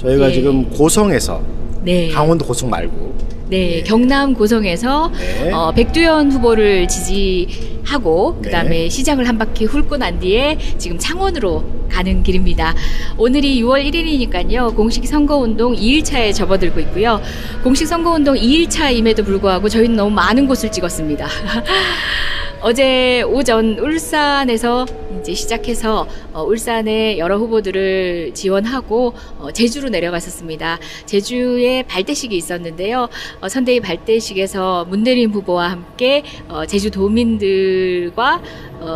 저희가 예. 지금 고성에서 네. 강원도 고성 말고 네, 경남 고성에서 네. 백두현 후보를 지지하고 네. 그다음에 시장을 한 바퀴 훑고 난 뒤에 지금 창원으로 가는 길입니다. 오늘이 6월 1일이니까요. 공식 선거운동 2일차에 접어들고 있고요. 공식 선거운동 2일차임에도 불구하고 저희는 너무 많은 곳을 찍었습니다. 어제 오전 울산에서 이제 시작해서 울산의 여러 후보들을 지원하고 제주로 내려갔었습니다. 제주에 발대식이 있었는데요. 선대위 발대식에서 문대림 후보와 함께 제주도민들과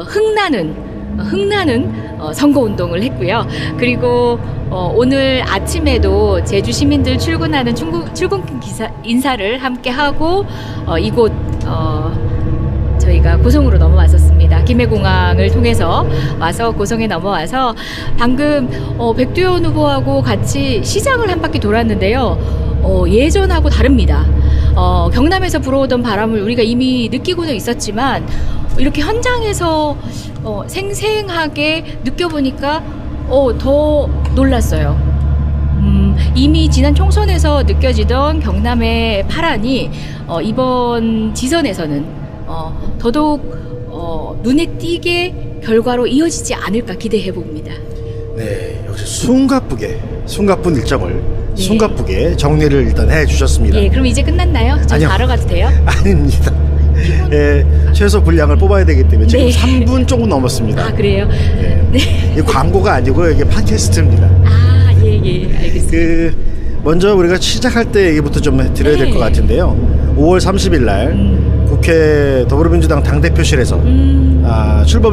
흥나는 선거운동을 했고요. 그리고 오늘 아침에도 제주 시민들 출근하는 출근 인사를 함께 하고 이곳 저희가 고성으로 넘어왔었습니다. 김해공항을 통해서 와서 고성에 넘어와서 방금 백두현 후보하고 같이 시장을 한 바퀴 돌았는데요. 예전하고 다릅니다. 경남에서 불어오던 바람을 우리가 이미 느끼고는 있었지만 이렇게 현장에서 생생하게 느껴보니까 더 놀랐어요. 이미 지난 총선에서 느껴지던 경남의 파란이 이번 지선에서는 더더욱 눈에 띄게 결과로 이어지지 않을까 기대해 봅니다. 네, 역시 숨가쁜 일정을 네. 숨가쁘게 정리를 일단 해주셨습니다. 예, 그럼 이제 끝났나요? 저 아니요. 바로 가도 돼요? 아닙니다. 예, 최소 분량을 뽑아야 되기 때문에 지금 네. 3분 조금 넘었습니다. 아, 그래요? 네. 네. 이 광고가 아니고요, 이게 팟캐스트입니다. 아, 예, 알겠습니다. 먼저 우리가 시작할 때 얘기부터 좀 드려야 될 것 네. 같은데요. 5월 30일 날 국회 더불어민주당 당대표실에서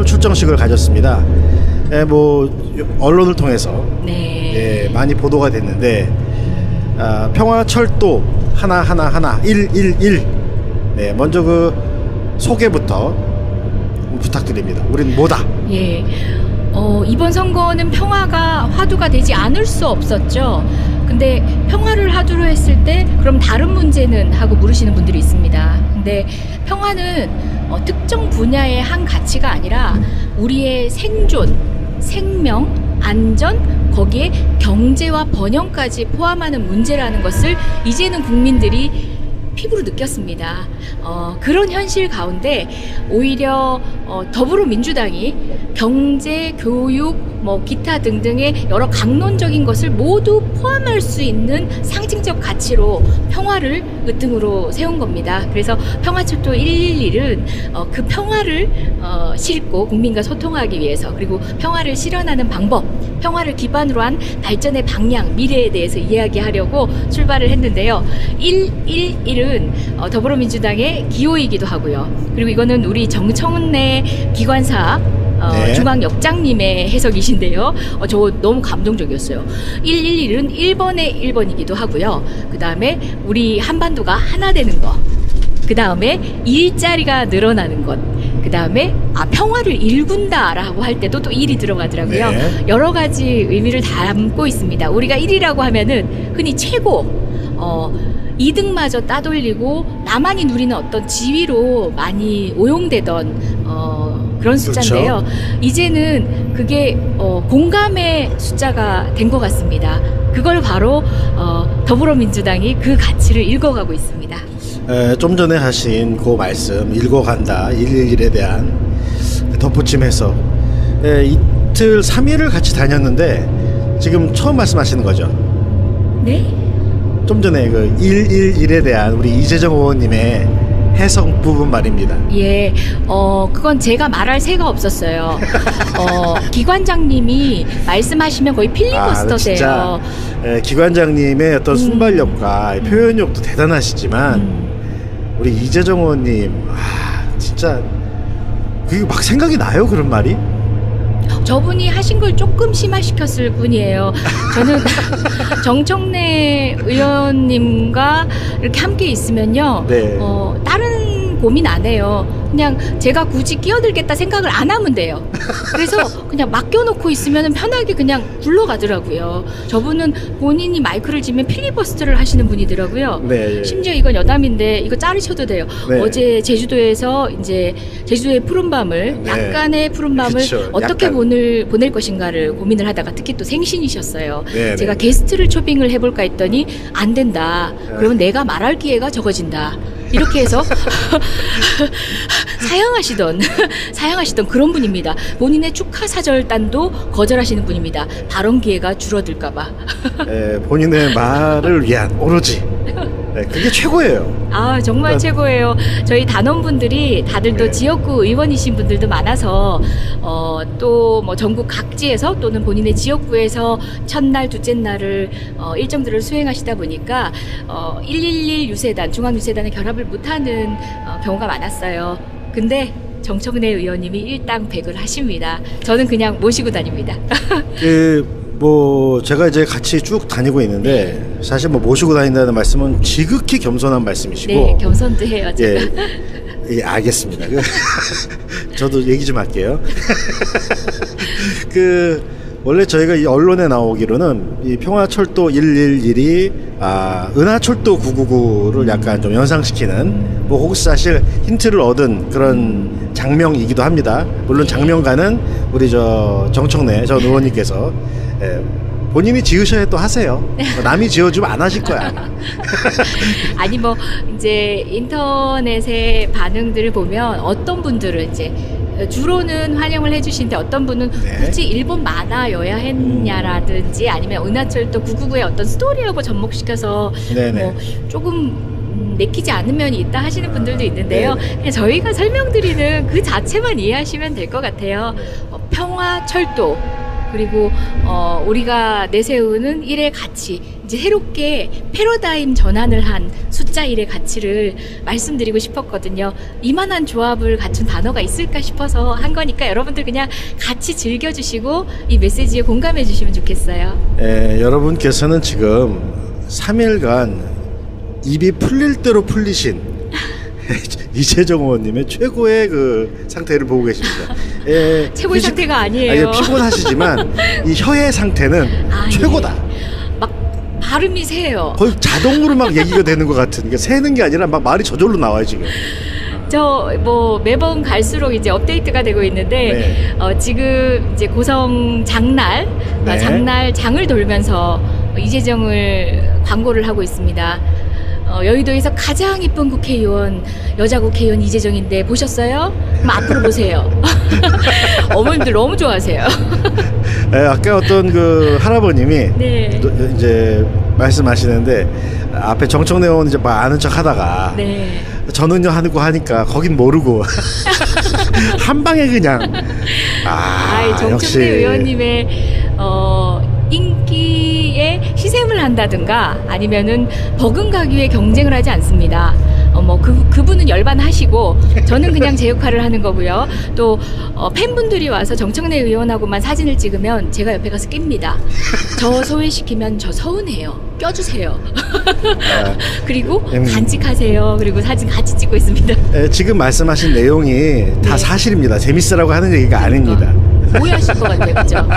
출정식을 가졌습니다. 언론을 통해서 네. 많이 보도가 됐는데 평화철도 하나 111 먼저 그 소개부터 부탁드립니다. 우린 뭐다? 예. 이번 선거는 평화가 화두가 되지 않을 수 없었죠. 근데 평화를 화두로 했을 때 그럼 다른 문제는 하고 물으시는 분들이 있습니다. 근데 평화는 특정 분야의 한 가치가 아니라 우리의 생존, 생명, 안전, 거기에 경제와 번영까지 포함하는 문제라는 것을 이제는 국민들이 피부로 느꼈습니다. 그런 현실 가운데 오히려 더불어민주당이 경제, 교육, 기타 등등의 여러 강론적인 것을 모두 포함할 수 있는 상징적 가치로 평화를 으뜸으로 세운 겁니다. 그래서 평화철도 111은 그 평화를 싣고 국민과 소통하기 위해서, 그리고 평화를 실현하는 방법, 평화를 기반으로 한 발전의 방향, 미래에 대해서 이야기하려고 출발을 했는데요. 111은 더불어민주당의 기호이기도 하고요. 그리고 이거는 우리 정청래 기관사 네. 중앙역장님의 해석이신데요. 저 너무 감동적이었어요. 111은 1번의 1번이기도 하고요. 그 다음에 우리 한반도가 하나 되는 것, 그 다음에 일자리가 늘어나는 것, 그 다음에 평화를 일군다라고 할 때도 또 1이 들어가더라고요. 네. 여러 가지 의미를 담고 있습니다. 우리가 1이라고 하면은 흔히 최고, 2등마저 따돌리고 나만이 누리는 어떤 지위로 많이 오용되던 그런 숫자인데요. 그렇죠. 이제는 그게 공감의 숫자가 된 것 같습니다. 그걸 바로 더불어민주당이 그 가치를 읽어가고 있습니다. 좀 전에 하신 그 말씀 읽어간다 111에 대한 덧붙임해서 이틀 3일을 같이 다녔는데 지금 처음 말씀하시는 거죠? 네? 좀 전에 그 111에 대한 우리 이재정 의원님의 해석 부분 말입니다. 예, 그건 제가 말할 새가 없었어요. 기관장님이 말씀하시면 거의 필리버스터세요. 기관장님의 어떤 순발력과 표현력도 대단하시지만 우리 이재정 의원님 진짜 그게 막 생각이 나요, 그런 말이? 저분이 하신 걸 조금 심화시켰을 뿐이에요. 저는 정청래 의원님과 이렇게 함께 있으면요. 네. 다른 큰 고민 안 해요. 그냥 제가 굳이 끼어들겠다 생각을 안 하면 돼요. 그래서 그냥 맡겨놓고 있으면 편하게 그냥 굴러가더라고요. 저분은 본인이 마이크를 쥐면 필리버스터를 하시는 분이더라고요. 네. 심지어 이건 여담인데 이거 자르셔도 돼요. 네. 어제 제주도에서 이제 제주도의 푸른밤을 네. 약간의 푸른밤을 그쵸, 어떻게 약간. 보낼 것인가를 고민을 하다가 특히 또 생신이셨어요. 네, 제가 네. 게스트를 초빙을 해볼까 했더니 안 된다. 그러면 내가 말할 기회가 적어진다. 이렇게 해서 사양하시던 그런 분입니다. 본인의 축하 사절단도 거절하시는 분입니다. 발언 기회가 줄어들까봐. 본인의 말을 위한 오로지 그게 최고예요. 아, 정말 최고예요. 저희 단원분들이 다들 또 네. 지역구 의원이신 분들도 많아서 또 뭐 전국 각지에서 또는 본인의 지역구에서 첫날, 둘째 날을 일정들을 수행하시다 보니까 111 유세단, 중앙 유세단의 결합을 못하는 경우가 많았어요. 근데 정청래 의원님이 일당백을 하십니다. 저는 그냥 모시고 다닙니다. 뭐 제가 이제 같이 쭉 다니고 있는데 사실 뭐 모시고 다닌다는 말씀은 지극히 겸손한 말씀이시고. 네, 겸손도 해요. 제가. 예, 알겠습니다. 저도 얘기 좀 할게요. 원래 저희가 이 언론에 나오기로는 이 평화철도 111이 은하철도 999를 약간 좀 연상시키는 뭐 혹시 사실 힌트를 얻은 그런 장명이기도 합니다. 물론 장명가는 우리 정청래 전 의원님께서 본인이 지으셔야 또 하세요. 남이 지어주면 안 하실 거야. 아니 뭐 이제 인터넷의 반응들을 보면 어떤 분들은 이제 주로는 환영을 해주시는데 어떤 분은 네. 굳이 일본 만화여야 했냐라든지 아니면 은하철도 999의 어떤 스토리하고 접목시켜서 네네. 뭐 조금 내키지 않은 면이 있다 하시는 분들도 있는데요. 네네. 그냥 저희가 설명드리는 그 자체만 이해하시면 될 것 같아요. 평화철도 그리고 우리가 내세우는 일의 가치, 이제 새롭게 패러다임 전환을 한 숫자 1의 가치를 말씀드리고 싶었거든요. 이만한 조합을 갖춘 단어가 있을까 싶어서 한 거니까 여러분들 그냥 같이 즐겨주시고 이 메시지에 공감해 주시면 좋겠어요. 여러분께서는 지금 3일간 입이 풀릴 대로 풀리신 이재정 의원님의 최고의 그 상태를 보고 계십니다. 최고의 상태가 아니에요. 피곤하시지만 이 혀의 상태는 최고다. 예. 막 발음이 새요. 거의 자동으로 막 얘기가 되는 것 같은. 그러니까 새는 게 아니라 막 말이 저절로 나와요 지금. 저 뭐 매번 갈수록 이제 업데이트가 되고 있는데 네. 지금 이제 고성 장날 네. 장을 돌면서 이재정을 광고를 하고 있습니다. 여의도에서 가장 이쁜 국회의원 여자 국회의원 이재정인데 보셨어요? 그럼 앞으로 보세요. 어머님들 너무 좋아하세요. 아까 어떤 그 할아버님이 네. 이제 말씀하시는데 앞에 정청래 의원 이제 막 아는 척 하다가 네. 저는요 하고 하니까 거긴 모르고 한 방에 그냥 정청래 역시 의원님의 인기에 희생을 한다든가 아니면은 버금가기 위해 경쟁을 하지 않습니다. 그분은 열반하시고 저는 그냥 제 역할을 하는 거고요. 또 팬분들이 와서 정청래 의원하고만 사진을 찍으면 제가 옆에 가서 낍니다. 저 소외시키면 저 서운해요. 껴주세요. 그리고 간직하세요. 그리고 사진 같이 찍고 있습니다. 지금 말씀하신 내용이 다 사실입니다. 재밌으라고 하는 얘기가 아닙니다. 오해하실 것 같아요. 그죠?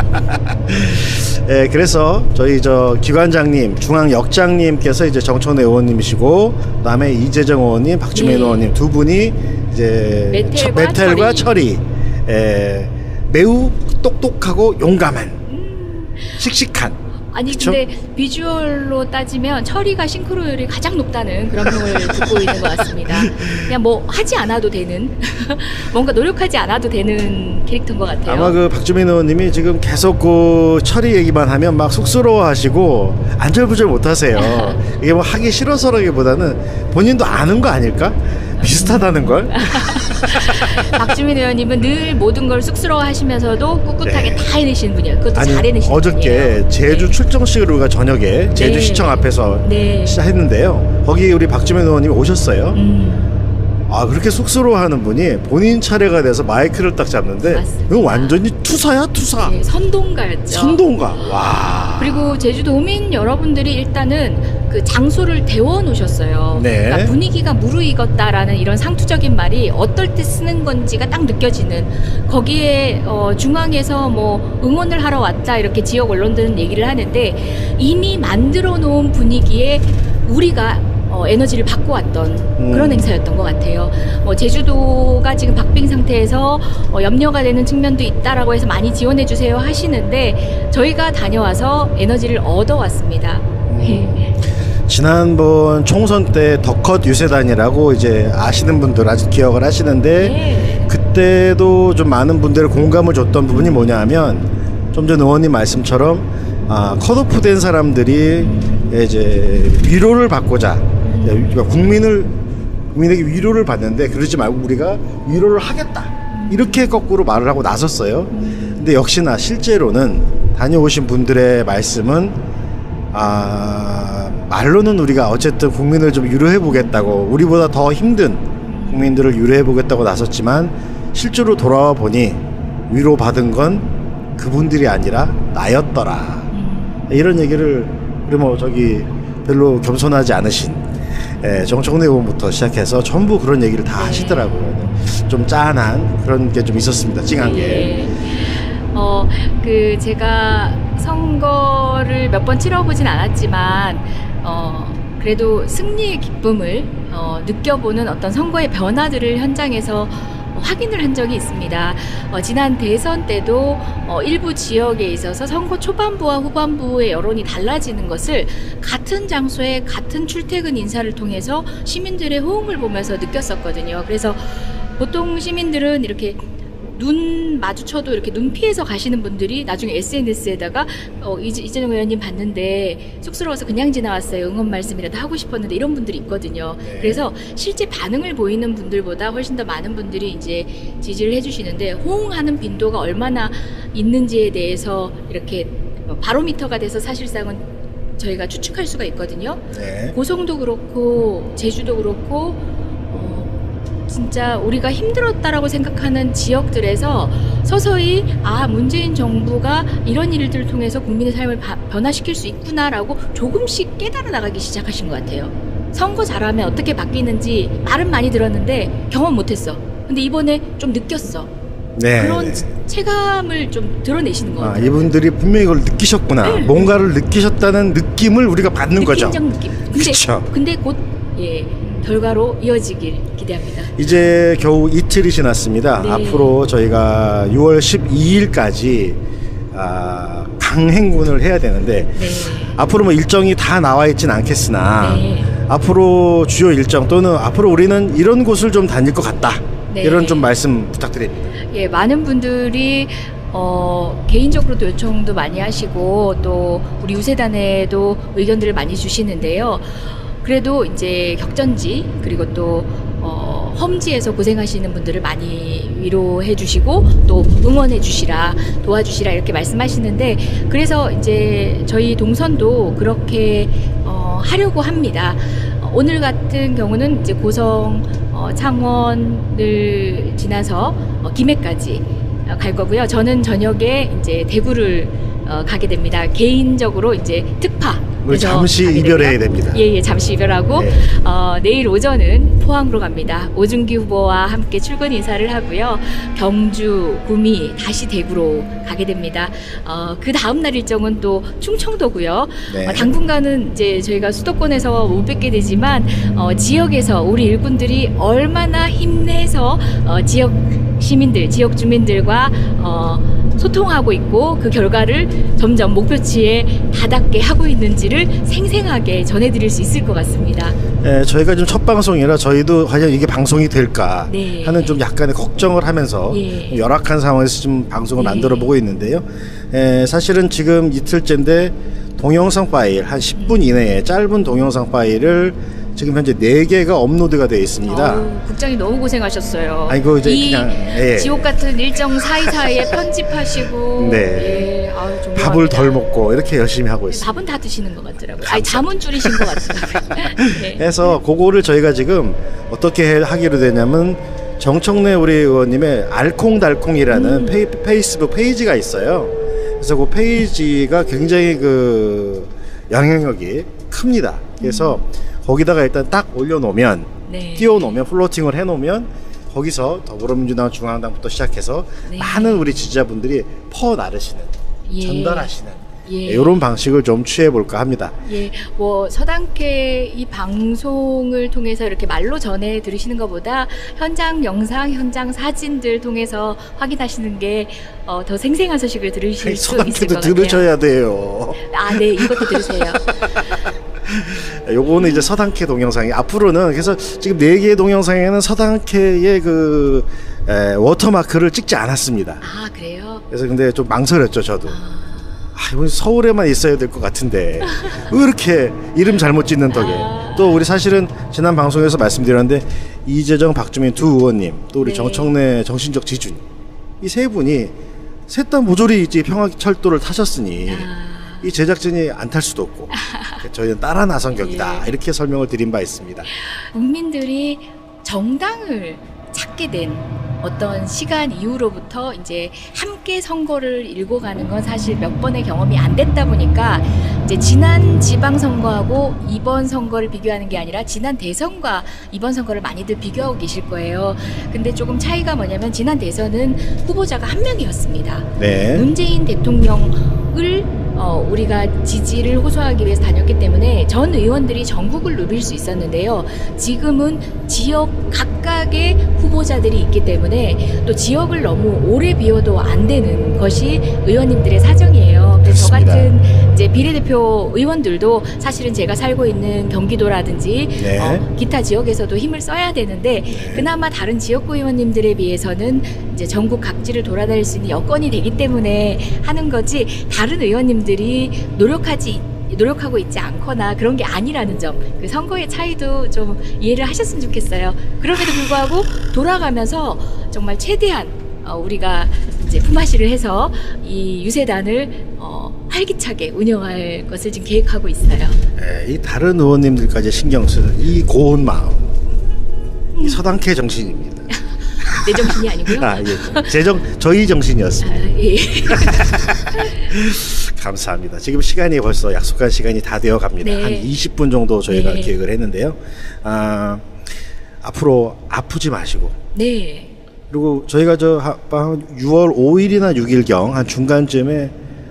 그래서 저희 기관장님, 중앙역장님께서 이제 정청래 의원님이시고, 그다음에 이재정 의원님, 박주민 의원님 두 분이 이제 메텔과 철이 매우 똑똑하고 용감한, 씩씩한. 아니 그쵸? 근데 비주얼로 따지면 철이가 싱크로율이 가장 높다는 그런 평을 듣고 있는 것 같습니다. 그냥 뭐 하지 않아도 되는 뭔가 노력하지 않아도 되는 캐릭터인 것 같아요. 아마 그 박주민 의원님이 지금 계속 그 철이 얘기만 하면 막 쑥스러워하시고 안절부절 못하세요. 이게 뭐 하기 싫어서라기보다는 본인도 아는 거 아닐까? 비슷하다는 걸. 박주민 의원님은 늘 모든 걸 쑥스러워하시면서도 꿋꿋하게 네. 다 해내시는 분이에요. 그것도 잘 해내시는 어저께 분이에요. 제주 네. 출정식을 우리가 저녁에 제주시청 앞에서 네. 시작했는데요. 거기 우리 박주민 의원님이 오셨어요. 그렇게 쑥스러워하는 분이 본인 차례가 돼서 마이크를 딱 잡는데 맞습니다. 이거 완전히 투사야 투사. 네, 선동가였죠. 선동가. 와. 그리고 제주도민 여러분들이 일단은 그 장소를 데워 놓으셨어요. 네. 그러니까 분위기가 무르익었다라는 이런 상투적인 말이 어떨 때 쓰는 건지가 딱 느껴지는, 거기에 중앙에서 뭐 응원을 하러 왔다 이렇게 지역 언론들은 얘기를 하는데, 이미 만들어 놓은 분위기에 우리가 에너지를 받고 왔던 그런 행사였던 것 같아요. 제주도가 지금 박빙 상태에서 염려가 되는 측면도 있다라고 해서 많이 지원해 주세요 하시는데, 저희가 다녀와서 에너지를 얻어왔습니다. 지난번 총선 때 더컷 유세단이라고 이제 아시는 분들 아직 기억을 하시는데 네. 그때도 좀 많은 분들의 공감을 줬던 부분이 뭐냐 하면, 좀 전 의원님 말씀처럼 컷오프 된 사람들이 이제 위로를 받고자, 그러니까 국민에게 위로를 받는데 그러지 말고 우리가 위로를 하겠다, 이렇게 거꾸로 말을 하고 나섰어요. 근데 역시나 실제로는 다녀오신 분들의 말씀은 말로는 우리가 어쨌든 국민을 좀 위로해 보겠다고, 우리보다 더 힘든 국민들을 위로해 보겠다고 나섰지만 실제로 돌아와 보니 위로받은 건 그분들이 아니라 나였더라. 이런 얘기를 우리 별로 겸손하지 않으신 정청래 의원부터 시작해서 전부 그런 얘기를 다 하시더라고요. 좀 짠한 그런 게 좀 있었습니다. 찡한 게. 제가 선거를 몇 번 치러보진 않았지만 그래도 승리의 기쁨을 느껴보는 어떤 선거의 변화들을 현장에서 확인을 한 적이 있습니다. 지난 대선 때도 일부 지역에 있어서 선거 초반부와 후반부의 여론이 달라지는 것을 같은 장소에 같은 출퇴근 인사를 통해서 시민들의 호응을 보면서 느꼈었거든요. 그래서 보통 시민들은 이렇게 눈 마주쳐도 이렇게 눈 피해서 가시는 분들이 나중에 SNS에다가 이재정 의원님 봤는데 쑥스러워서 그냥 지나왔어요. 응원 말씀이라도 하고 싶었는데, 이런 분들이 있거든요. 네. 그래서 실제 반응을 보이는 분들보다 훨씬 더 많은 분들이 이제 지지를 해주시는데, 호응하는 빈도가 얼마나 있는지에 대해서 이렇게 바로미터가 돼서 사실상은 저희가 추측할 수가 있거든요. 네. 고성도 그렇고 제주도 그렇고 진짜 우리가 힘들었다라고 생각하는 지역들에서 서서히 문재인 정부가 이런 일들을 통해서 국민의 삶을 변화시킬 수 있구나라고 조금씩 깨달아 나가기 시작하신 것 같아요. 선거 잘하면 어떻게 바뀌는지 말은 많이 들었는데 경험 못했어. 근데 이번에 좀 느꼈어. 네. 그런 체감을 좀 드러내시는 것 같아요. 이분들이 분명히 이걸 느끼셨구나. 네. 뭔가를 느끼셨다는 느낌을 우리가 받는 거죠. 느낀 느낌. 그쵸. 근데 곧 결과로 이어지길 기대합니다. 이제 겨우 이틀이 지났습니다. 네. 앞으로 저희가 6월 12일까지 강행군을 해야 되는데, 네. 앞으로 뭐 일정이 다 나와 있진 않겠으나 네. 앞으로 주요 일정 또는 앞으로 우리는 이런 곳을 좀 다닐 것 같다, 네. 이런 좀 말씀 부탁드립니다. 많은 분들이 개인적으로도 요청도 많이 하시고 또 우리 유세단에도 의견들을 많이 주시는데요. 그래도 이제 격전지 그리고 또 험지에서 고생하시는 분들을 많이 위로해 주시고 또 응원해 주시라, 도와주시라 이렇게 말씀하시는데, 그래서 이제 저희 동선도 그렇게 하려고 합니다. 오늘 같은 경우는 이제 고성, 창원을 지나서 김해까지 갈 거고요. 저는 저녁에 이제 대구를 가게 됩니다. 개인적으로 이제 특파. 우리 잠시 이별해야 됩니다. 예, 잠시 이별하고 네. 내일 오전은 포항으로 갑니다. 오준기 후보와 함께 출근 인사를 하고요. 경주, 구미, 다시 대구로 가게 됩니다. 그 다음 날 일정은 또 충청도고요. 네. 당분간은 이제 저희가 수도권에서 못 뵙게 되지만 지역에서 우리 일꾼들이 얼마나 힘내서 지역 시민들, 지역 주민들과 소통하고 있고 그 결과를 점점 목표치에 다닿게 하고 있는지를 생생하게 전해드릴 수 있을 것 같습니다. 저희가 좀 첫 방송이라 저희도 과연 이게 방송이 될까 네. 하는 좀 약간의 걱정을 하면서 열악한 상황에서 좀 방송을 만들어 보고 있는데요. 사실은 지금 이틀째인데 동영상 파일 한 10분 이내에 짧은 동영상 파일을 지금 현재 4개가 업로드가 되어 있습니다. 아우, 국장님 너무 고생하셨어요. 아이고 이제 이 그냥 예. 지옥 같은 일정 사이사이에 편집하시고 네. 예, 아유, 존경합니다. 밥을 덜 먹고 이렇게 열심히 하고 있습니다. 밥은 다 드시는 것 같더라고요. 감사합니다. 아니 잠은 줄이신 것 같더라고요. 네. 해서 그거를 저희가 지금 어떻게 하기로 되냐면 정청래 우리 의원님의 알콩달콩이라는 페이스북 페이지가 있어요. 그래서 그 페이지가 굉장히 그 영향력이 큽니다. 그래서 거기다가 일단 딱 올려놓으면 네. 띄워놓으면 플로팅을 해놓으면 거기서 더불어민주당 중앙당부터 시작해서 네. 많은 우리 지지자분들이 퍼나르시는 예. 전달하시는 예. 이런 방식을 좀 취해볼까 합니다. 예, 뭐 서당회 이 방송을 통해서 이렇게 말로 전해 들으시는 것보다 현장 영상, 현장 사진들 통해서 확인하시는 게 더 생생한 소식을 들으실 수 있을 것 서당회도 같아요. 들으셔야 돼요. 아, 네, 이것도 들으세요. 요거는 이제 서당회 동영상이 앞으로는 그래서 지금 4개의 동영상에는 서당회의 그 워터마크를 찍지 않았습니다. 아, 그래요? 그래서 근데 좀 망설였죠 저도. 이건 서울에만 있어야 될 것 같은데 왜 이렇게 이름 잘못 짓는 덕에 또 우리 사실은 지난 방송에서 말씀드렸는데 이재정, 박주민 두 의원님 또 우리 네. 정청래 정신적 지준 이 세 분이 셋 다 모조리 이제 평화철도를 타셨으니 이 제작진이 안 탈 수도 없고 저희는 따라 나선 격이다 예. 이렇게 설명을 드린 바 있습니다. 국민들이 정당을 찾게 된 어떤 시간 이후로부터 이제 함께 선거를 일궈가는 건 사실 몇 번의 경험이 안 됐다 보니까 이제 지난 지방선거하고 이번 선거를 비교하는 게 아니라 지난 대선과 이번 선거를 많이들 비교하고 계실 거예요. 근데 조금 차이가 뭐냐면 지난 대선은 후보자가 한 명이었습니다. 네. 문재인 대통령을 우리가 지지를 호소하기 위해서 다녔기 때문에 전 의원들이 전국을 누빌 수 있었는데요. 지금은 지역 각각의 후보자들이 있기 때문에 또 지역을 너무 오래 비워도 안 되는 것이 의원님들의 사정이에요. 그래서 저 그렇습니다. 같은 이제 비례대표 의원들도 사실은 제가 살고 있는 경기도라든지 네. 기타 지역에서도 힘을 써야 되는데 그나마 다른 지역구 의원님들에 비해서는 이제 전국 각지를 돌아다닐 수 있는 여건이 되기 때문에 하는 거지 다른 의원님들이 노력하고 있지 않거나 그런 게 아니라는 점, 그 선거의 차이도 좀 이해를 하셨으면 좋겠어요. 그럼에도 불구하고 돌아가면서 정말 최대한 우리가 이제 품앗이를 해서 이 유세단을 활기차게 운영할 것을 지금 계획하고 있어요. 이 다른 의원님들까지 신경 쓰는 이 고운 마음, 이 서당회 정신입니다. 내 정신이 아니고요. 예. 저희 정신이었습니다. 예. 감사합니다. 지금 시간이 벌써 약속한 시간이 다 되어 갑니다. 네. 한 20분 정도 저희가 네. 계획을 했는데요. 앞으로 아프지 마시고. 네. 그리고 저희가 한 6월 5일이나 6일경 한 중간쯤에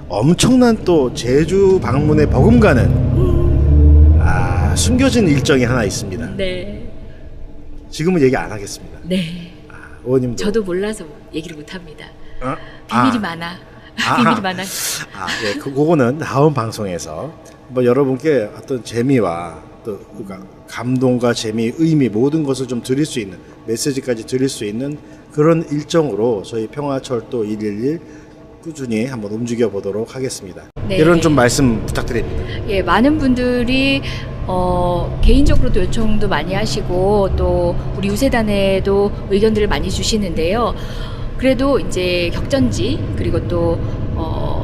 엄청난 또 제주 방문에 버금가는 숨겨진 일정이 하나 있습니다. 네. 지금은 얘기 안 하겠습니다. 네. 의원님도 저도 몰라서 얘기를 못 합니다. 어? 비밀이 많아. 비밀이 많아. 예, 그거는 다음 방송에서 뭐 여러분께 어떤 재미와 또 그러니까 감동과 재미, 의미 모든 것을 좀 드릴 수 있는 메시지까지 드릴 수 있는 그런 일정으로 저희 평화철도 111 꾸준히 한번 움직여 보도록 하겠습니다. 네. 이런 좀 말씀 부탁드립니다. 예, 많은 분들이 개인적으로도 요청도 많이 하시고 또 우리 유세단에도 의견들을 많이 주시는데요. 그래도 이제 격전지 그리고 또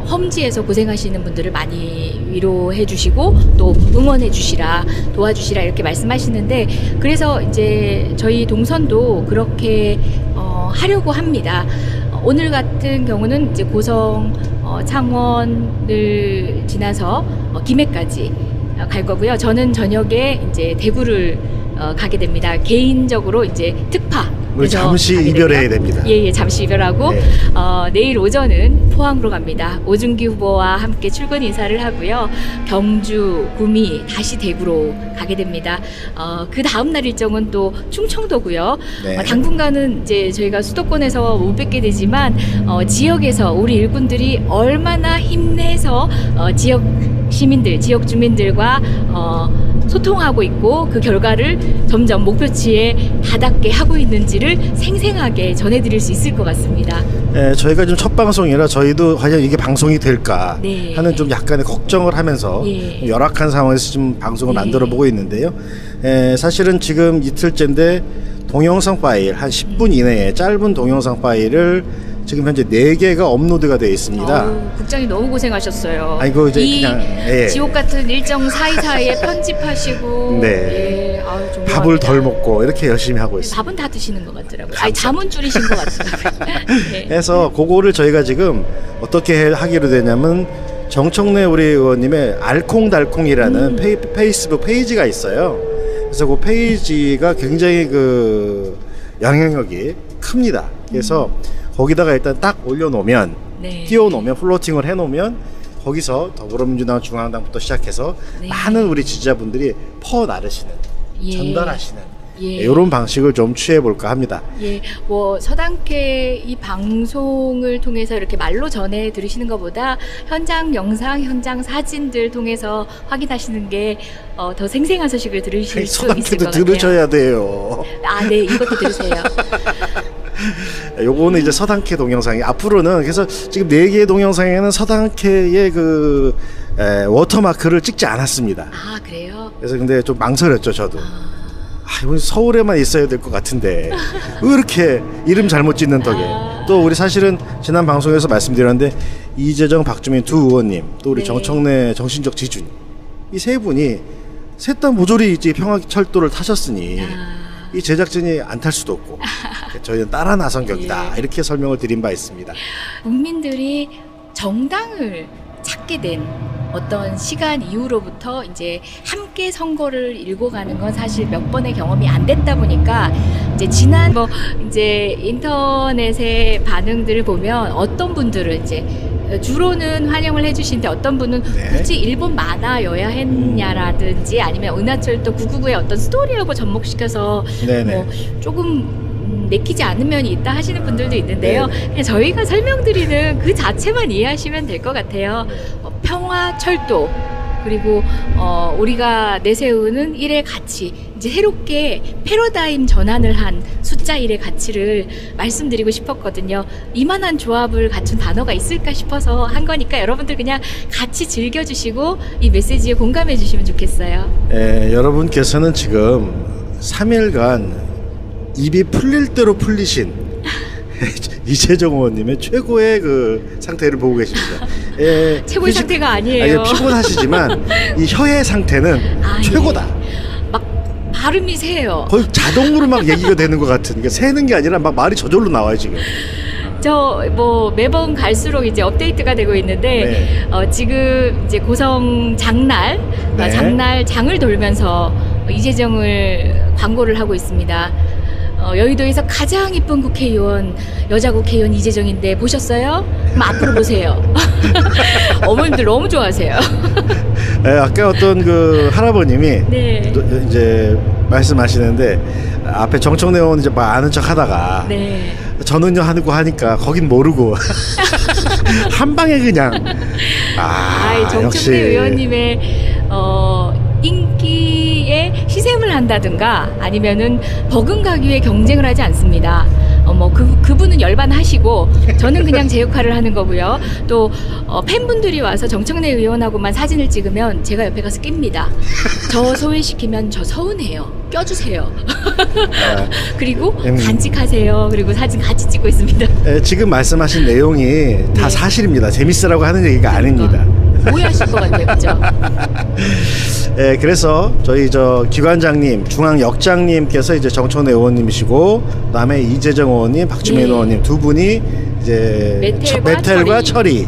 험지에서 고생하시는 분들을 많이 위로해 주시고 또 응원해 주시라 도와주시라 이렇게 말씀하시는데 그래서 이제 저희 동선도 그렇게 하려고 합니다. 오늘 같은 경우는 이제 고성 창원을 지나서 김해까지 갈 거고요. 저는 저녁에 이제 대구를 가게 됩니다. 개인적으로 이제 특파. 우리 잠시 이별해야 됩니다. 예, 잠시 이별하고 네. 내일 오전은 포항으로 갑니다. 오준기 후보와 함께 출근 인사를 하고요. 경주, 구미, 다시 대구로 가게 됩니다. 그 다음 날 일정은 또 충청도고요. 네. 당분간은 이제 저희가 수도권에서 못 뵙게 되지만 지역에서 우리 일꾼들이 얼마나 힘내서 지역 시민들, 지역 주민들과 소통하고 있고 그 결과를 점점 목표치에 다닿게 하고 있는지를 생생하게 전해드릴 수 있을 것 같습니다. 저희가 좀 첫 방송이라 저희도 과연 이게 방송이 될까 네. 하는 좀 약간의 걱정을 하면서 예. 열악한 상황에서 지금 방송을 예. 만들어 보고 있는데요. 사실은 지금 이틀째인데 동영상 파일 한 10분 이내에 짧은 동영상 파일을 지금 현재 4개가 업로드가 되어 있습니다. 국장님 너무 고생하셨어요. 아이고, 이제 이 그냥, 예. 지옥 같은 일정 사이사이에 편집하시고 네. 예. 존경합니다. 밥을 덜 먹고 이렇게 열심히 하고 있습니다. 밥은 다 드시는 것 같더라고요. 아니 잠은 줄이신 것 같더라고요. 네. 해서 그거를 저희가 지금 어떻게 하기로 되냐면 정청래 우리 의원님의 알콩달콩이라는 페이스북 페이지가 있어요. 그래서 그 페이지가 굉장히 그 영향력이 큽니다. 그래서 거기다가 일단 딱 올려놓으면 네. 띄워놓으면 플로팅을 해놓으면 거기서 더불어민주당 중앙당부터 시작해서 네. 많은 우리 지지자분들이 퍼나르시는 예. 전달하시는 예. 이런 방식을 좀 취해볼까 합니다. 예, 뭐 서당계 이 방송을 통해서 이렇게 말로 전해 들으시는 것보다 현장 영상, 현장 사진들 통해서 확인하시는 게 더 생생한 소식을 들으실 수 있을 것 서당계도 같아요. 들으셔야 돼요. 아, 네, 이것도 들으세요. 요거는 이제 서당캐 동영상이 앞으로는 그래서 지금 4개의 동영상에는 서당캐의 그 워터마크를 찍지 않았습니다. 아, 그래요? 그래서 근데 좀 망설였죠 저도. 이건 서울에만 있어야 될 것 같은데 왜 이렇게 이름 잘못 짓는 덕에 또 우리 사실은 지난 방송에서 말씀드렸는데 이재정, 박주민 두 의원님 또 우리 네. 정청래 정신적 지준 이 세 분이 셋 다 모조리 이제 평화철도를 타셨으니 이 제작진이 안 탈 수도 없고 저희는 따라 나선 격이다 예. 이렇게 설명을 드린 바 있습니다. 국민들이 정당을 찾게 된 어떤 시간 이후로부터 이제 함께 선거를 일궈가는 건 사실 몇 번의 경험이 안 됐다 보니까 이제 지난 뭐 이제 인터넷의 반응들을 보면 어떤 분들은 이제 주로는 환영을 해주시는데 어떤 분은 네. 굳이 일본 만화여야 했냐라든지 아니면 은하철도 999의 어떤 스토리하고 접목시켜서 네네. 뭐 조금 내키지 않는 면이 있다 하시는 분들도 있는데요. 네네. 그냥 저희가 설명드리는 그 자체만 이해하시면 될 것 같아요. 평화철도 그리고 우리가 내세우는 일의 가치 이제 새롭게 패러다임 전환을 한 숫자 1의 가치를 말씀드리고 싶었거든요. 이만한 조합을 갖춘 단어가 있을까 싶어서 한 거니까 여러분들 그냥 같이 즐겨주시고 이 메시지에 공감해 주시면 좋겠어요. 여러분께서는 지금 3일간 입이 풀릴 대로 풀리신 이재정 의원님의 최고의 그 상태를 보고 계십니다. 최고의 상태가 아니에요. 피곤하시지만 이 혀의 상태는 최고다. 예. 막 발음이 새요. 거의 자동으로 막 얘기가 되는 것 같은. 그러니까 새는 게 아니라 막 말이 저절로 나와요 지금. 저 뭐 매번 갈수록 이제 업데이트가 되고 있는데 네. 지금 이제 고성 장날 네. 장을 돌면서 이재정을 광고를 하고 있습니다. 여의도에서 가장 이쁜 국회의원 여자 국회의원 이재정인데 보셨어요? 그럼 앞으로 보세요. 어머님들 너무 좋아하세요. 아까 어떤 그 할아버님이 네. 이제 말씀하시는데 앞에 정청래 의원 이제 막 아는 척하다가 네. 저는요 하고 하니까 거긴 모르고 한 방에 그냥 정청래 역시 의원님의 인기에 희생을 한다든가 아니면은 버금가기 위해 경쟁을 하지 않습니다. 그분은 열반하시고 저는 그냥 제 역할을 하는 거고요. 또 팬분들이 와서 정청래 의원하고만 사진을 찍으면 제가 옆에 가서 낍니다. 저 소외시키면 저 서운해요. 껴주세요. 그리고 간직하세요. 그리고 사진 같이 찍고 있습니다. 지금 말씀하신 내용이 다 네. 사실입니다. 재밌으라고 하는 얘기가 아닙니다. 오해하실 것 같아요. 그죠? 그래서 저희 기관장님, 중앙역장님께서 이제 정청래 의원님이시고, 그다음에 이재정 의원님, 박주민 네. 의원님 두 분이 이제 메텔과 철이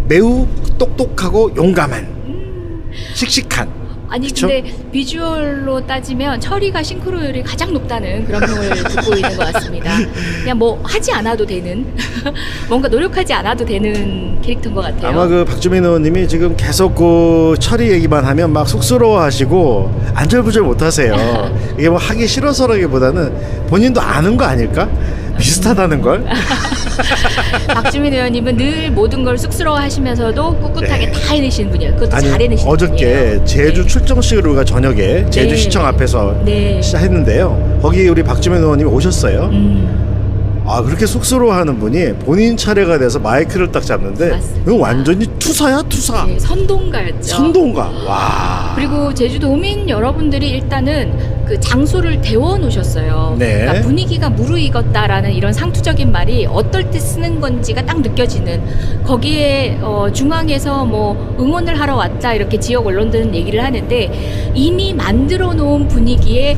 매우 똑똑하고 용감한, 씩씩한. 아니 그쵸? 근데 비주얼로 따지면 철이가 싱크로율이 가장 높다는 그런 평을 듣고 있는 것 같습니다. 그냥 뭐 하지 않아도 되는 뭔가 노력하지 않아도 되는 캐릭터인 것 같아요. 아마 그 박주민 의원님이 지금 계속 그 철이 얘기만 하면 막 쑥스러워하시고 안절부절 못하세요. 이게 뭐 하기 싫어서라기보다는 본인도 아는 거 아닐까? 비슷하다는 걸? 박주민 의원님은 늘 모든 걸 쑥스러워하시면서도 꿋꿋하게 네. 다 해내시는 분이에요. 그것도 아니, 잘 해내시는 어저께 분이에요. 제주 네. 출정식을 우리가 저녁에 제주시청 앞에서 네. 시작했는데요. 거기 우리 박주민 의원님이 오셨어요. 아, 그렇게 쑥스러워하는 분이 본인 차례가 돼서 마이크를 딱 잡는데 맞습니다. 이건 완전히 투사야, 투사. 네, 선동가였죠. 선동가. 와. 그리고 제주도민 여러분들이 일단은 그 장소를 데워 놓으셨어요. 네. 그러니까 분위기가 무르익었다라는 이런 상투적인 말이 어떨 때 쓰는 건지가 딱 느껴지는, 거기에 중앙에서 뭐 응원을 하러 왔다 이렇게 지역 언론들은 얘기를 하는데 이미 만들어 놓은 분위기에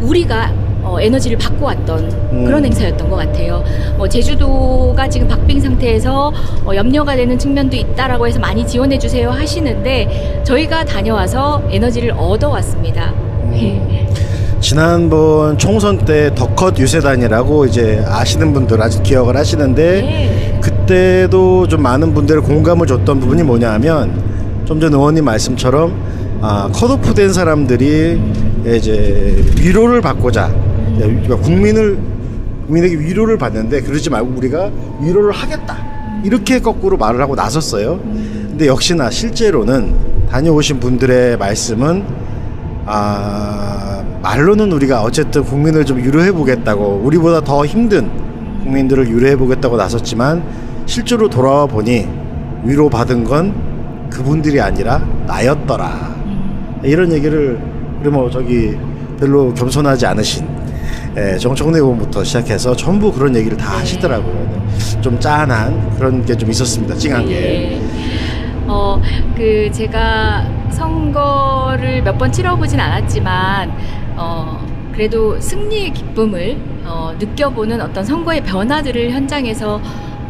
우리가 에너지를 받고 왔던 그런 행사였던 것 같아요. 제주도가 지금 박빙 상태에서 염려가 되는 측면도 있다라고 해서 많이 지원해 주세요 하시는데 저희가 다녀와서 에너지를 얻어왔습니다. 지난번 총선 때 더컷 유세단이라고 이제 아시는 분들 아직 기억을 하시는데 네. 그때도 좀 많은 분들의 공감을 줬던 부분이 뭐냐 하면 좀 전 의원님 말씀처럼 컷오프 된 사람들이 이제 위로를 받고자 국민에게 위로를 받는데 그러지 말고 우리가 위로를 하겠다 이렇게 거꾸로 말을 하고 나섰어요. 근데 역시나 실제로는 다녀오신 분들의 말씀은 말로는 우리가 어쨌든 국민을 좀 위로해 보겠다고, 우리보다 더 힘든 국민들을 위로해 보겠다고 나섰지만 실제로 돌아와 보니 위로받은 건 그분들이 아니라 나였더라. 이런 얘기를 우리 저기 별로 겸손하지 않으신 정청래 의원부터 시작해서 전부 그런 얘기를 다 하시더라고요. 좀 짠한 그런 게 좀 있었습니다. 찡한 게. 제가 선거를 몇 번 치러보진 않았지만 그래도 승리의 기쁨을 느껴보는 어떤 선거의 변화들을 현장에서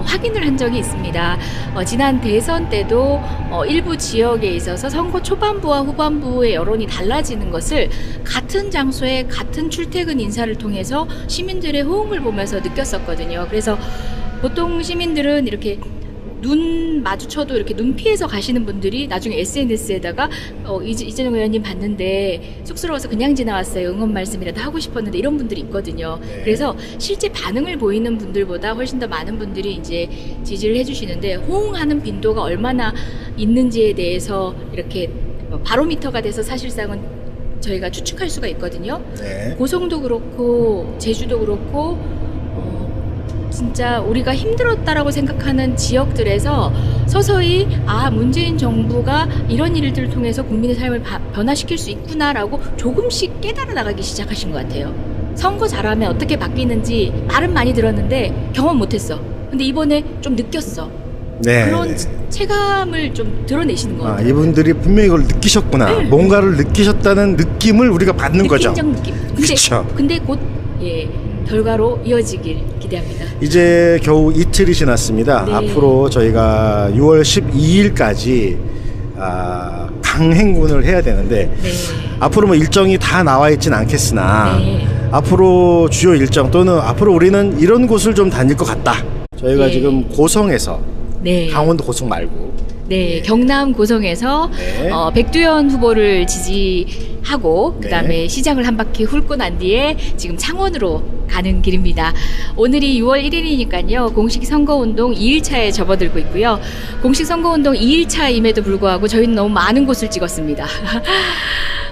확인을 한 적이 있습니다. 지난 대선 때도 일부 지역에 있어서 선거 초반부와 후반부의 여론이 달라지는 것을 같은 장소에 같은 출퇴근 인사를 통해서 시민들의 호응을 보면서 느꼈었거든요. 그래서 보통 시민들은 이렇게 눈 마주쳐도 이렇게 눈 피해서 가시는 분들이 나중에 SNS에다가 이재명 의원님 봤는데 쑥스러워서 그냥 지나왔어요. 응원 말씀이라도 하고 싶었는데, 이런 분들이 있거든요. 네. 그래서 실제 반응을 보이는 분들보다 훨씬 더 많은 분들이 이제 지지를 해주시는데, 호응하는 빈도가 얼마나 있는지에 대해서 이렇게 바로미터가 돼서 사실상은 저희가 추측할 수가 있거든요. 네. 고성도 그렇고 제주도 그렇고 진짜 우리가 힘들었다라고 생각하는 지역들에서 서서히 문재인 정부가 이런 일들을 통해서 국민의 삶을 변화시킬 수 있구나라고 조금씩 깨달아 나가기 시작하신 것 같아요. 선거 잘하면 어떻게 바뀌는지 말은 많이 들었는데 경험 못했어. 근데 이번에 좀 느꼈어. 네. 그런 체감을 좀 드러내시는 것 같아요. 이분들이 분명히 이걸 느끼셨구나. 네. 뭔가를 느끼셨다는 느낌을 우리가 받는 거죠. 느낀적 느낌. 그쵸. 근데 곧 결과로 이어지길 기대합니다. 이제 겨우 이틀이 지났습니다. 네. 앞으로 저희가 6월 12일까지 강행군을 해야 되는데 네. 앞으로 일정이 다 나와 있진 않겠으나 네. 앞으로 주요 일정 또는 앞으로 우리는 이런 곳을 좀 다닐 것 같다. 저희가 네. 지금 고성에서 네. 강원도 고성 말고 네, 경남 고성에서 네. 백두현 후보를 지지하고 그다음에 네. 시장을 한 바퀴 훑고 난 뒤에 지금 창원으로 가는 길입니다. 오늘이 6월 1일이니까요. 공식 선거운동 2일차에 접어들고 있고요. 공식 선거운동 2일차임에도 불구하고 저희는 너무 많은 곳을 찍었습니다.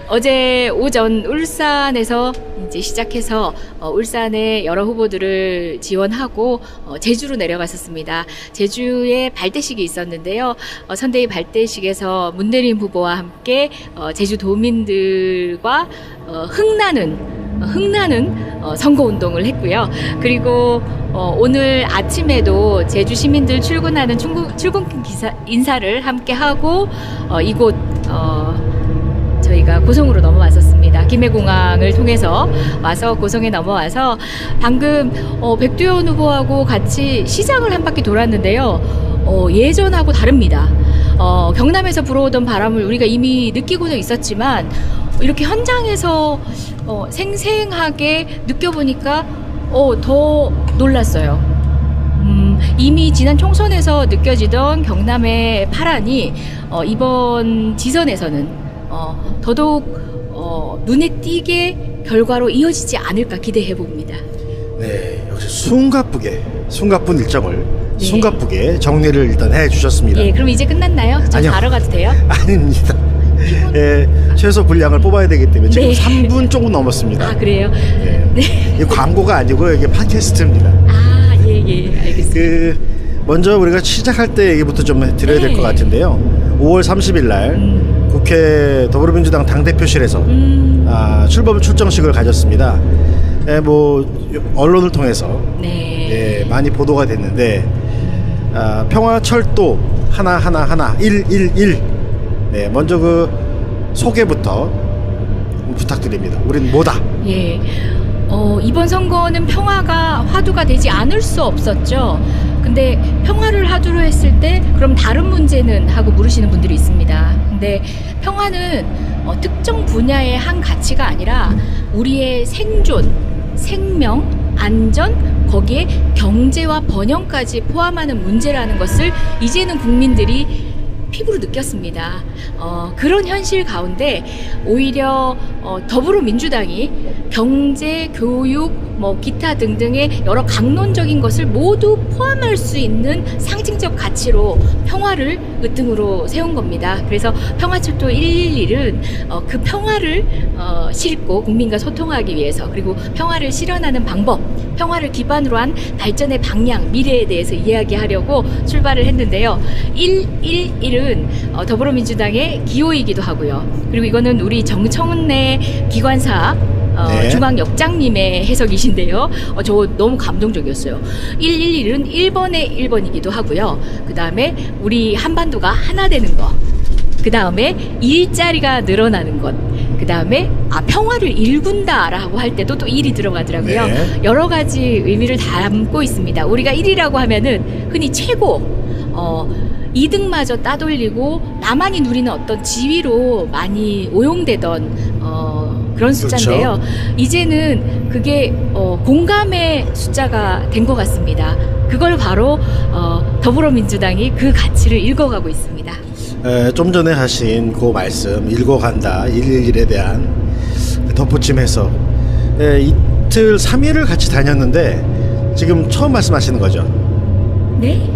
어제 오전 울산에서 이제 시작해서 울산의 여러 후보들을 지원하고 제주로 내려갔었습니다. 제주에 발대식이 있었는데요. 선대위 발대식에서 문대림 후보와 함께 제주도민들과 흥나는 선거운동을 했고요. 그리고 오늘 아침에도 제주 시민들 출근하는 출근 인사를 함께 하고 이곳 저희가 고성으로 넘어왔었습니다. 김해공항을 통해서 와서 고성에 넘어와서 방금 백두현 후보하고 같이 시장을 한 바퀴 돌았는데요. 예전하고 다릅니다. 경남에서 불어오던 바람을 우리가 이미 느끼고는 있었지만 이렇게 현장에서 생생하게 느껴보니까 더 놀랐어요. 이미 지난 총선에서 느껴지던 경남의 파란이 이번 지선에서는 더더욱 눈에 띄게 결과로 이어지지 않을까 기대해 봅니다. 네, 역시 숨가쁜 일정을 네. 숨가쁘게 정리를 일단 해주셨습니다. 예, 그럼 이제 끝났나요? 저 아니요. 바로 가도 돼요? 아닙니다. 예, 최소 분량을 뽑아야 되기 때문에 지금 네. 3분 조금 넘었습니다. 아, 그래요? 네. 네. 이 광고가 아니고 이게 팟캐스트입니다. 아, 예, 알겠습니다. 먼저 우리가 시작할 때 얘기부터 좀 드려야 될 네. 것 같은데요. 5월 30일 날 국회 더불어민주당 당대표실에서 출범 출정식을 가졌습니다. 예, 뭐 언론을 통해서 네. 예, 많이 보도가 됐는데 평화철도 하나 111. 네, 먼저 그 소개부터 부탁드립니다. 우린 뭐다? 예. 이번 선거는 평화가 화두가 되지 않을 수 없었죠. 근데 평화를 화두로 했을 때 그럼 다른 문제는 하고 물으시는 분들이 있습니다. 근데 평화는 특정 분야의 한 가치가 아니라 우리의 생존, 생명, 안전, 거기에 경제와 번영까지 포함하는 문제라는 것을 이제는 국민들이 피부로 느꼈습니다. 그런 현실 가운데 오히려 더불어민주당이 경제, 교육, 뭐 기타 등등의 여러 강론적인 것을 모두 포함할 수 있는 상징적 가치로 평화를 으뜸으로 세운 겁니다. 그래서 평화철도 111은 그 평화를 싣고 국민과 소통하기 위해서, 그리고 평화를 실현하는 방법, 평화를 기반으로 한 발전의 방향, 미래에 대해서 이야기하려고 출발을 했는데요. 111은 더불어민주당의 기호이기도 하고요. 그리고 이거는 우리 정청래 기관사 네. 중앙역장님의 해석이신데요. 저 너무 감동적이었어요. 111은 1번의 1번이기도 하고요. 그 다음에 우리 한반도가 하나 되는 것. 그 다음에 일자리가 늘어나는 것. 그 다음에 평화를 일군다라고 할 때도 또 1이 들어가더라고요. 네. 여러 가지 의미를 담고 있습니다. 우리가 1이라고 하면은 흔히 최고, 2등마저 따돌리고 나만이 누리는 어떤 지위로 많이 오용되던 그런 숫자인데요. 그렇죠. 이제는 그게 공감의 숫자가 된 것 같습니다. 그걸 바로 더불어민주당이 그 가치를 읽어가고 있습니다. 좀 전에 하신 그 말씀 읽어간다 111에 대한 덧붙임해서 이틀 3일을 같이 다녔는데 지금 처음 말씀하시는 거죠? 네?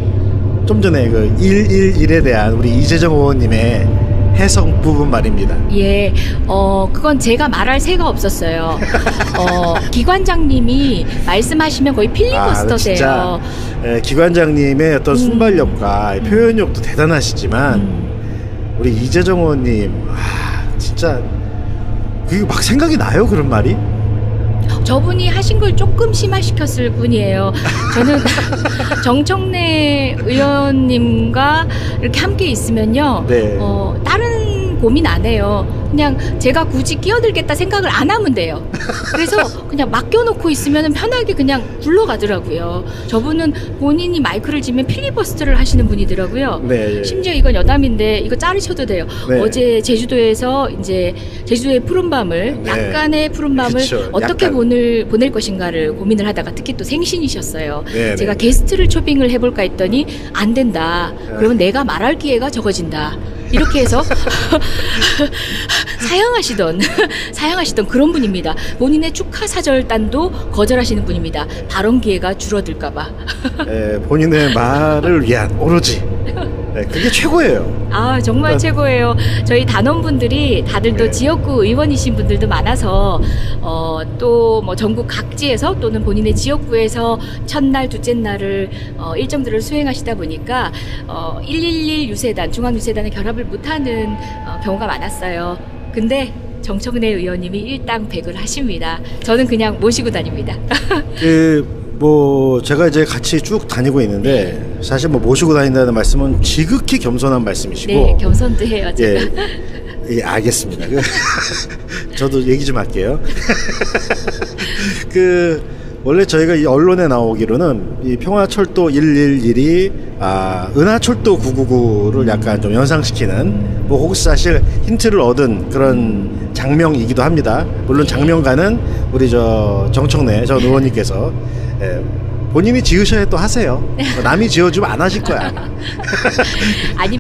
좀 전에 그 111에 대한 우리 이재정 의원님의 해석 부분 말입니다. 예, 그건 제가 말할 새가 없었어요. 기관장님이 말씀하시면 거의 필리버스터세요. 진짜 기관장님의 어떤 순발력과 표현력도 대단하시지만 우리 이재정 의원님 진짜 그게 막 생각이 나요, 그런 말이? 저분이 하신 걸 조금 심화시켰을 뿐이에요. 저는 정청래 의원님과 이렇게 함께 있으면요. 네. 다른 고민 안 해요. 그냥 제가 굳이 끼어들겠다 생각을 안 하면 돼요. 그래서 그냥 맡겨놓고 있으면 편하게 그냥 굴러가더라고요. 저분은 본인이 마이크를 쥐면 필리버스터를 하시는 분이더라고요. 네. 심지어 이건 여담인데 이거 자르셔도 돼요. 네. 어제 제주도에서 이제 제주도의 푸른밤을, 네. 약간의 푸른밤을 그쵸, 어떻게 약간. 보낼 것인가를 고민을 하다가 특히 또 생신이셨어요. 네, 제가 네. 게스트를 초빙을 해볼까 했더니 안 된다. 그러면 내가 말할 기회가 적어진다. 이렇게 해서 사양하시던 그런 분입니다. 본인의 축하 사절단도 거절하시는 분입니다. 발언 기회가 줄어들까봐. 본인의 말을 위한 오로지 그게 최고예요. 정말 최고예요. 저희 단원분들이 다들 또 네. 지역구 의원이신 분들도 많아서 또 뭐 전국 각지에서 또는 본인의 지역구에서 첫날, 둘째 날을 일정들을 수행하시다 보니까 111 유세단, 중앙유세단의 결합을 못하는 경우가 많았어요. 근데 정청래 의원님이 일당백을 하십니다. 저는 그냥 모시고 다닙니다. 제가 이제 같이 쭉 다니고 있는데 사실 모시고 다닌다는 말씀은 지극히 겸손한 말씀이시고. 네, 겸손도 해요, 제가. 예, 알겠습니다. 저도 얘기 좀 할게요. 원래 저희가 이 언론에 나오기로는 이 평화철도 111이 은하철도 999를 약간 좀 연상시키는 혹시 사실 힌트를 얻은 그런 장명이기도 합니다. 물론 장명가는 우리 정청래 전 의원님께서 본인이 지으셔야 또 하세요. 남이 지어주면 안 하실 거야. 아니